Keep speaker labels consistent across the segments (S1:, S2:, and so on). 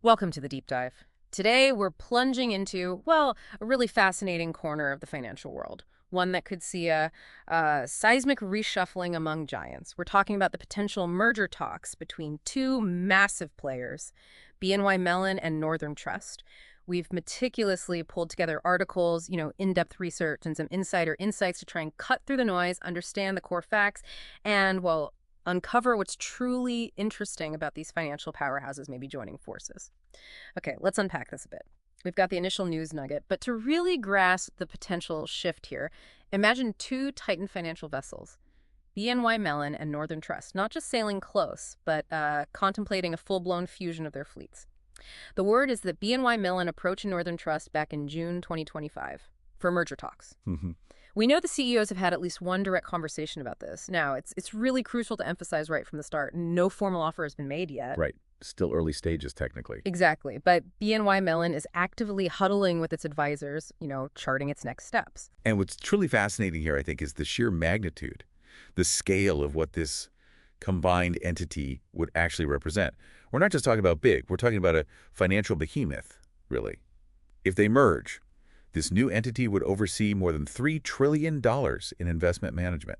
S1: Welcome to the deep dive. Today, we're plunging into, well, a really fascinating corner of the financial world, one that could see a seismic reshuffling among giants. We're talking about the potential merger talks between two massive players, BNY Mellon and Northern Trust. We've meticulously pulled together articles, in-depth research and some insider insights to try and cut through the noise, understand the core facts, and, well, uncover what's truly interesting about these financial powerhouses maybe joining forces. Okay, let's unpack this a bit. We've got the initial news nugget, but to really grasp the potential shift here, imagine two Titan financial vessels, BNY Mellon and Northern Trust, not just sailing close, but contemplating a full-blown fusion of their fleets. The word is that BNY Mellon approached Northern Trust back in June 2025 for merger talks. We know the CEOs have had at least one direct conversation about this. Now, it's really crucial to emphasize right from the start, no formal offer has been made yet.
S2: Right. Still early stages, technically.
S1: Exactly. But BNY Mellon is actively huddling with its advisors, charting its next steps.
S2: And what's truly fascinating here, I think, is the sheer magnitude, the scale of what this combined entity would actually represent. We're not just talking about big. We're talking about a financial behemoth, really. If they merge, this new entity would oversee more than $3 trillion in investment management,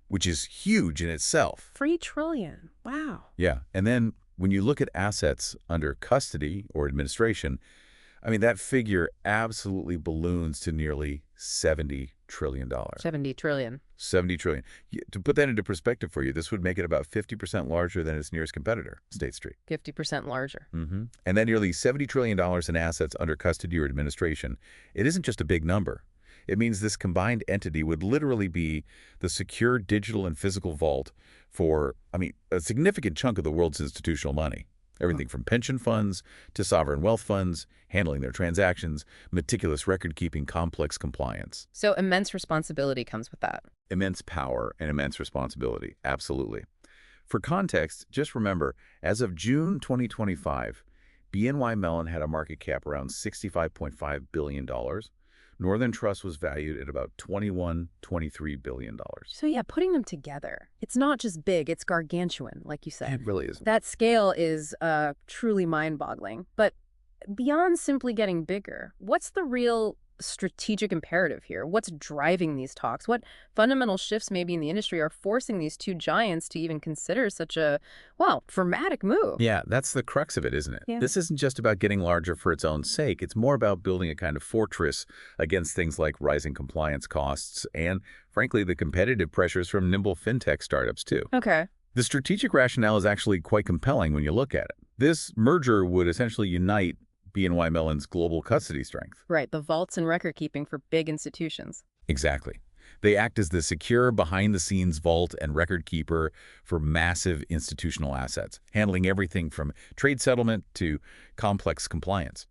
S2: which is huge in itself.
S1: $3 trillion. Wow.
S2: Yeah. And then when you look at assets under custody or administration, that figure absolutely balloons to nearly $70 trillion.
S1: 70 trillion.
S2: 70 trillion. To put that into perspective for you, this would make it about 50% larger than its nearest competitor, State Street.
S1: 50% larger.
S2: And then nearly $70 trillion in assets under custody or administration. It isn't just a big number. It means this combined entity would literally be the secure digital and physical vault for, a significant chunk of the world's institutional money. Everything from pension funds to sovereign wealth funds, handling their transactions, meticulous record-keeping, complex compliance.
S1: So immense responsibility comes with that.
S2: Immense power and immense responsibility, absolutely. For context, just remember, as of June 2025, BNY Mellon had a market cap around $65.5 billion. Northern Trust was valued at about $21–23 billion.
S1: So yeah, putting them together, it's not just big, it's gargantuan, like you said.
S2: It really is.
S1: That scale is truly mind-boggling. But beyond simply getting bigger, what's the real strategic imperative here? What's driving these talks? What fundamental shifts maybe in the industry are forcing these two giants to even consider such a, dramatic move?
S2: Yeah, that's the crux of it, isn't it?
S1: Yeah.
S2: This isn't just about getting larger for its own sake. It's more about building a kind of fortress against things like rising compliance costs and, frankly, the competitive pressures from nimble fintech startups, too.
S1: Okay.
S2: The strategic rationale is actually quite compelling when you look at it. This merger would essentially unite BNY Mellon's global custody strength.
S1: Right, the vaults and record keeping for big institutions.
S2: Exactly. They act as the secure behind-the-scenes vault and record keeper for massive institutional assets, handling everything from trade settlement to complex compliance.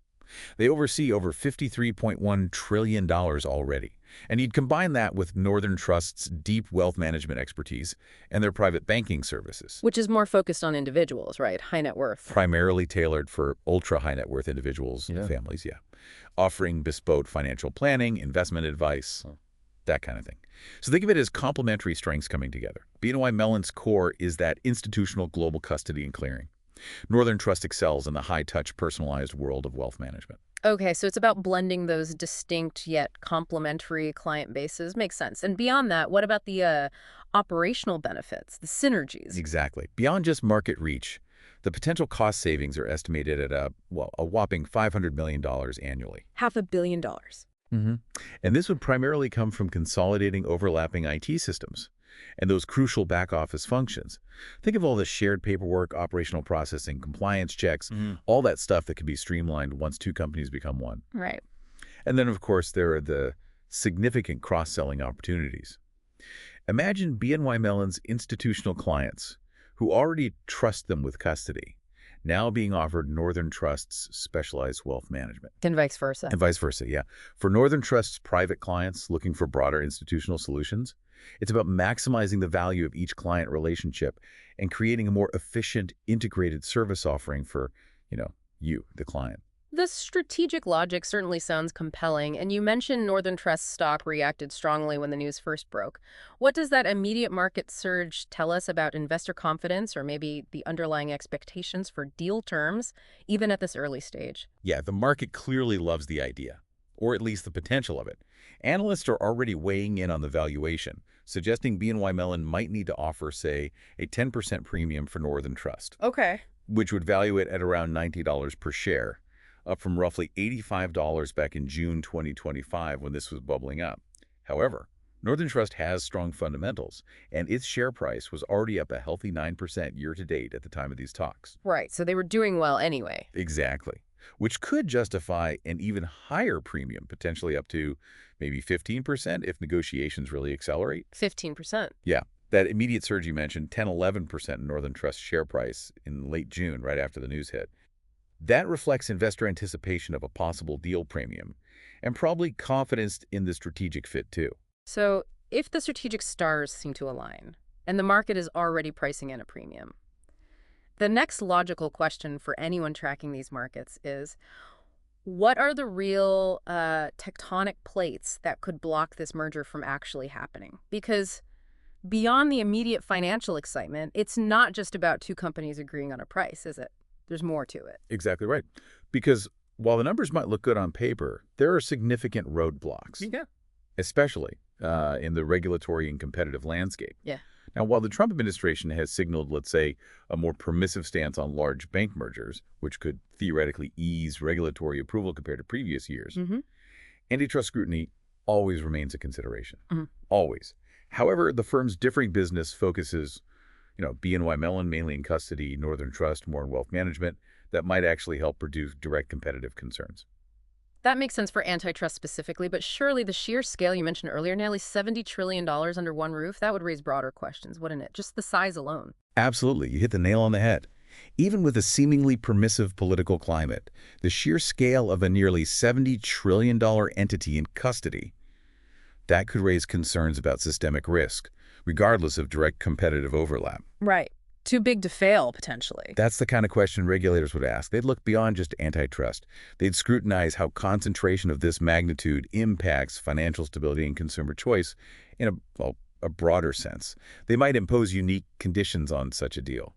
S2: They oversee over $53.1 trillion already. And you'd combine that with Northern Trust's deep wealth management expertise and their private banking services.
S1: Which is more focused on individuals, right? High net worth.
S2: Primarily tailored for ultra-high net worth individuals and families, offering bespoke financial planning, investment advice, that kind of thing. So think of it as complementary strengths coming together. BNY Mellon's core is that institutional global custody and clearing. Northern Trust excels in the high-touch, personalized world of wealth management.
S1: Okay, so it's about blending those distinct yet complementary client bases. Makes sense. And beyond that, what about the operational benefits, the synergies?
S2: Exactly. Beyond just market reach, the potential cost savings are estimated at a whopping $500 million annually.
S1: $500 million.
S2: And this would primarily come from consolidating overlapping IT systems and those crucial back-office functions. Think of all the shared paperwork, operational processing, compliance checks, all that stuff that can be streamlined once two companies become one.
S1: Right.
S2: And then, of course, there are the significant cross-selling opportunities. Imagine BNY Mellon's institutional clients who already trust them with custody, now being offered Northern Trust's specialized wealth management.
S1: And vice versa.
S2: And vice versa, yeah. For Northern Trust's private clients looking for broader institutional solutions, it's about maximizing the value of each client relationship and creating a more efficient, integrated service offering for, you, the client.
S1: The strategic logic certainly sounds compelling, and you mentioned Northern Trust stock reacted strongly when the news first broke. What does that immediate market surge tell us about investor confidence or maybe the underlying expectations for deal terms, even at this early stage?
S2: Yeah, the market clearly loves the idea, or at least the potential of it. Analysts are already weighing in on the valuation, suggesting BNY Mellon might need to offer, say, a 10% premium for Northern Trust,
S1: Okay.
S2: which would value it at around $90 per share, up from roughly $85 back in June 2025 when this was bubbling up. However, Northern Trust has strong fundamentals, and its share price was already up a healthy 9% year-to-date at the time of these talks.
S1: Right, so they were doing well anyway.
S2: Exactly. Which could justify an even higher premium, potentially up to maybe 15% if negotiations really accelerate.
S1: 15%.
S2: Yeah, that immediate surge you mentioned, 10–11% in Northern Trust's share price in late June, right after the news hit. That reflects investor anticipation of a possible deal premium and probably confidence in the strategic fit too.
S1: So, if the strategic stars seem to align, and the market is already pricing in a premium, the next logical question for anyone tracking these markets is, what are the real tectonic plates that could block this merger from actually happening? Because beyond the immediate financial excitement, it's not just about two companies agreeing on a price, is it? There's more to it.
S2: Exactly right. Because while the numbers might look good on paper, there are significant roadblocks,
S1: Yeah.
S2: especially in the regulatory and competitive landscape.
S1: Yeah.
S2: Now, while the Trump administration has signaled, let's say, a more permissive stance on large bank mergers, which could theoretically ease regulatory approval compared to previous years,
S1: Mm-hmm.
S2: antitrust scrutiny always remains a consideration.
S1: Mhm.
S2: Always. However, the firm's differing business focuses, BNY Mellon mainly in custody, Northern Trust more in wealth management, that might actually help reduce direct competitive concerns.
S1: That makes sense for antitrust specifically, but surely the sheer scale you mentioned earlier, nearly $70 trillion under one roof, that would raise broader questions, wouldn't it? Just the size alone.
S2: Absolutely. You hit the nail on the head. Even with a seemingly permissive political climate, the sheer scale of a nearly $70 trillion entity in custody, that could raise concerns about systemic risk, regardless of direct competitive overlap.
S1: Right. Too big to fail, potentially.
S2: That's the kind of question regulators would ask. They'd look beyond just antitrust. They'd scrutinize how concentration of this magnitude impacts financial stability and consumer choice in a broader sense. They might impose unique conditions on such a deal.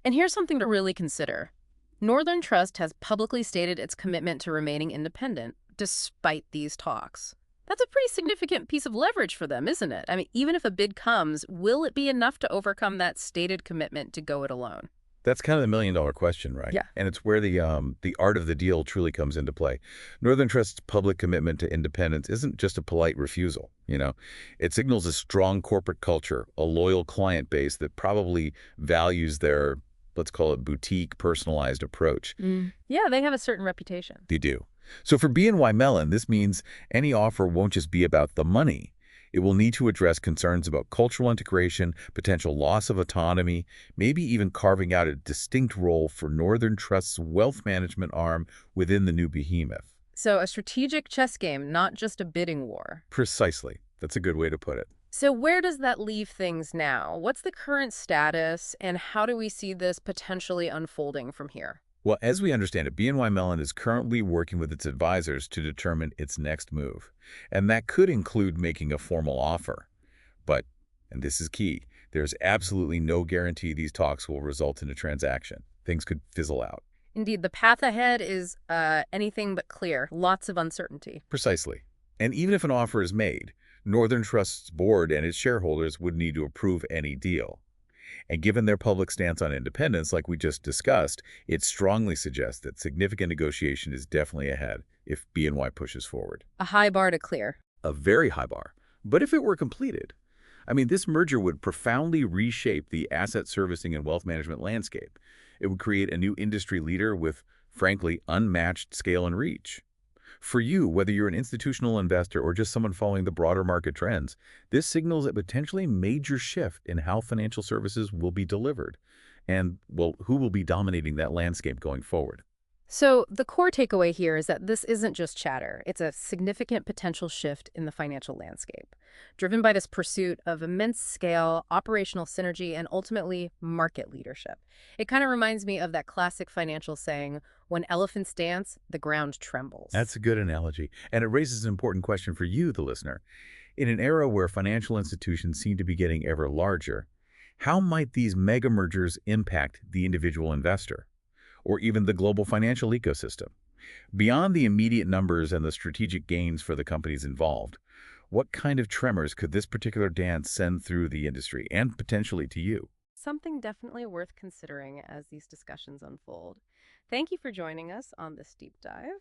S1: And here's something to really consider. Northern Trust has publicly stated its commitment to remaining independent, despite these talks. That's a pretty significant piece of leverage for them, isn't it? I mean, even if a bid comes, will it be enough to overcome that stated commitment to go it alone?
S2: That's kind of the million-dollar question, right?
S1: Yeah.
S2: And it's where the art of the deal truly comes into play. Northern Trust's public commitment to independence isn't just a polite refusal. It signals a strong corporate culture, a loyal client base that probably values their, let's call it, boutique, personalized approach.
S1: Yeah, they have a certain reputation.
S2: They do. So for BNY Mellon, this means any offer won't just be about the money. It will need to address concerns about cultural integration, potential loss of autonomy, maybe even carving out a distinct role for Northern Trust's wealth management arm within the new behemoth.
S1: So a strategic chess game, not just a bidding war.
S2: Precisely. That's a good way to put it.
S1: So where does that leave things now? What's the current status, and how do we see this potentially unfolding from here?
S2: Well, as we understand it, BNY Mellon is currently working with its advisors to determine its next move. And that could include making a formal offer. But, and this is key, there's absolutely no guarantee these talks will result in a transaction. Things could fizzle out.
S1: Indeed, the path ahead is anything but clear. Lots of uncertainty.
S2: Precisely. And even if an offer is made, Northern Trust's board and its shareholders would need to approve any deal. And given their public stance on independence, like we just discussed, it strongly suggests that significant negotiation is definitely ahead if BNY pushes forward.
S1: A high bar to clear.
S2: A very high bar. But if it were completed, this merger would profoundly reshape the asset servicing and wealth management landscape. It would create a new industry leader with, frankly, unmatched scale and reach. For you, whether you're an institutional investor or just someone following the broader market trends, this signals a potentially major shift in how financial services will be delivered and, well, who will be dominating that landscape going forward.
S1: So, the core takeaway here is that this isn't just chatter. It's a significant potential shift in the financial landscape, driven by this pursuit of immense scale, operational synergy, and ultimately market leadership. It kind of reminds me of that classic financial saying, when elephants dance, the ground trembles.
S2: That's a good analogy, and it raises an important question for you, the listener. In an era where financial institutions seem to be getting ever larger, how might these mega mergers impact the individual investor or even the global financial ecosystem? Beyond the immediate numbers and the strategic gains for the companies involved, what kind of tremors could this particular dance send through the industry and potentially to you?
S1: Something definitely worth considering as these discussions unfold. Thank you for joining us on this deep dive.